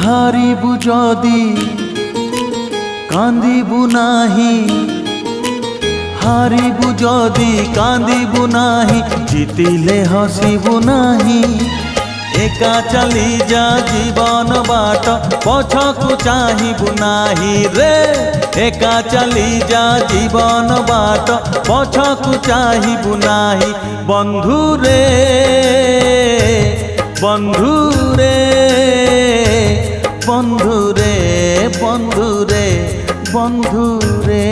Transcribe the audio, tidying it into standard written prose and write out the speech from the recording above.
হারিবু যদি কান্দিবু নাহি, হারিবু যদি কান্দিবু নাহি, জিতিলে হসিবু নাহি। একা চালি যা জীবন বাট, পছকু চাহিবু নাহি রে। একা চালি যা জীবন বাট, পছকু চাহিবু নাহি। বন্ধু রে বন্ধু রে বন্ধু রে বন্ধু রে বন্ধু রে।